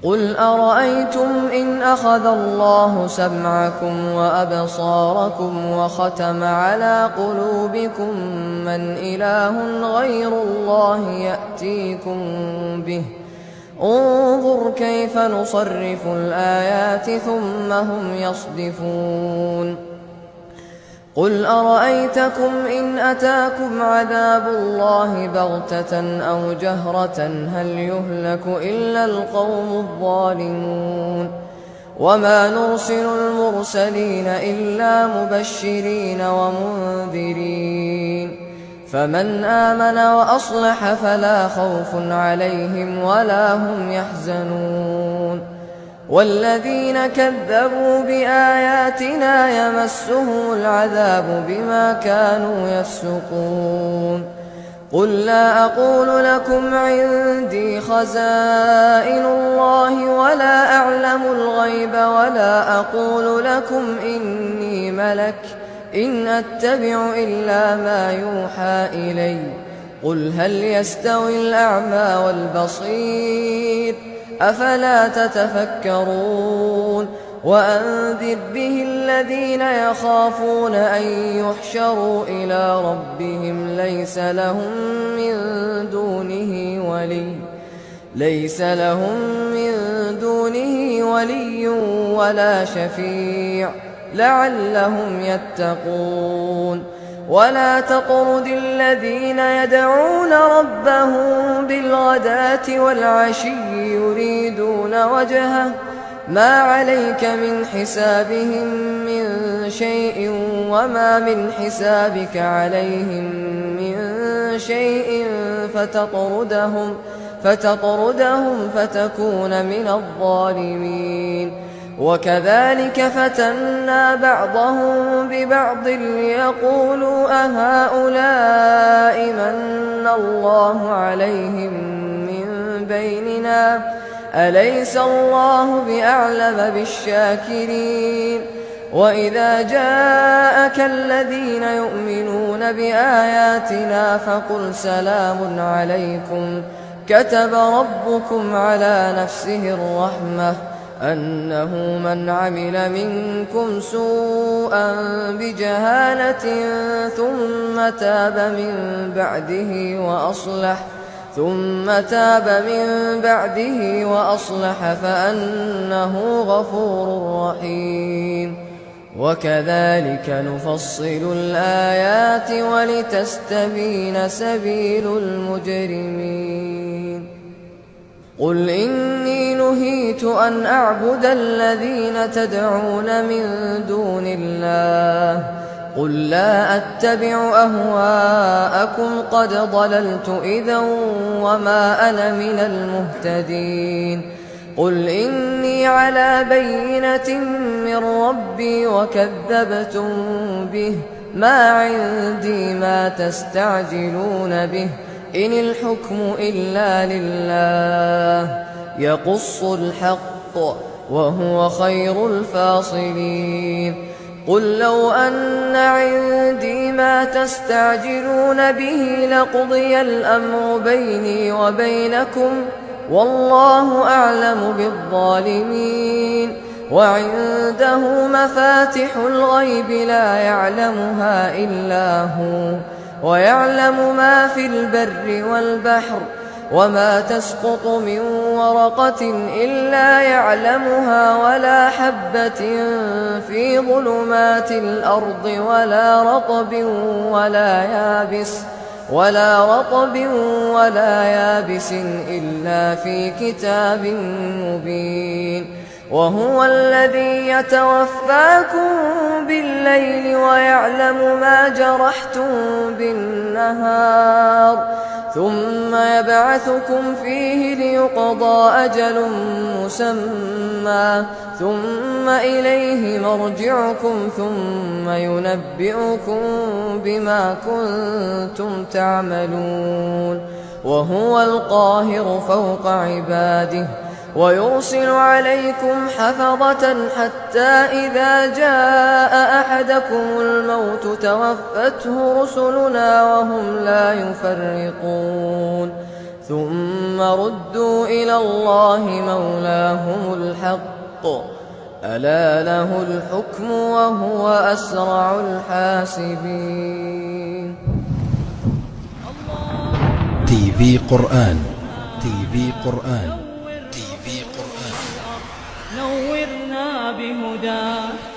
قل أرأيتم إن أخذ الله سمعكم وأبصاركم وختم على قلوبكم من إله غير الله يأتيكم به انظر كيف نصرف الآيات ثم هم يصدفون قل أرأيتكم إن أتاكم عذاب الله بغتة أو جهرة هل يهلك إلا القوم الظالمون وما نرسل المرسلين إلا مبشرين ومنذرين فمن آمن وأصلح فلا خوف عليهم ولا هم يحزنون والذين كذبوا بآياتنا يمسهم العذاب بما كانوا يفسقون قل لا أقول لكم عندي خزائن الله ولا أعلم الغيب ولا أقول لكم إني ملك إن أتبع إلا ما يوحى إلي قل هل يستوي الأعمى والبصير أفلا تتفكرون وأنذر به الذين يخافون أن يحشروا إلى ربهم ليس لهم من دونه ولي ولا شفيع لعلهم يتقون ولا تطرد الذين يدعون ربهم بالغداة والعشي يريدون وجهه ما عليك من حسابهم من شيء وما من حسابك عليهم من شيء فتطردهم فتكون من الظالمين وكذلك فتنا بعضهم ببعض ليقولوا أهؤلاء من الله عليهم من بيننا أليس الله بأعلم بالشاكرين وإذا جاءك الذين يؤمنون بآياتنا فقل سلام عليكم كتب ربكم على نفسه الرحمة أنه من عمل منكم سوءا بجهالة ثم تاب من بعده وأصلح فأنه غفور رحيم وكذلك نفصل الآيات ولتستبين سبيل المجرمين قل إني نهيت أن أعبد الذين تدعون من دون الله قل لا أتبع أهواءكم قد ضللت إذا وما أنا من المهتدين قل إني على بينة من ربي وكذبتم به ما عندي ما تستعجلون به إن الحكم إلا لله يقص الحق وهو خير الفاصلين قل لو أن عندي ما تستعجلون به لقضي الأمر بيني وبينكم والله أعلم بالظالمين وعنده مفاتح الغيب لا يعلمها إلا هو ويعلم ما في البر والبحر وما تسقط من ورقة إلا يعلمها ولا حبة في ظلمات الأرض ولا رطب ولا يابس إلا في كتاب مبين وهو الذي يتوفاكم بالليل ويعلم ما جرحتم بالنهار ثم يبعثكم فيه ليقضى أجل مسمى ثم إليه مرجعكم ثم ينبئكم بما كنتم تعملون وهو القاهر فوق عباده ويرسل عليكم حفظة حتى إذا جاء أحدكم الموت توفته رسلنا وهم لا يفرطون ثم ردوا إلى الله مولاهم الحق ألا له الحكم وهو أسرع الحاسبين. تي في قرآن، تي في قرآن، تي في قرآن. نورنا بهداك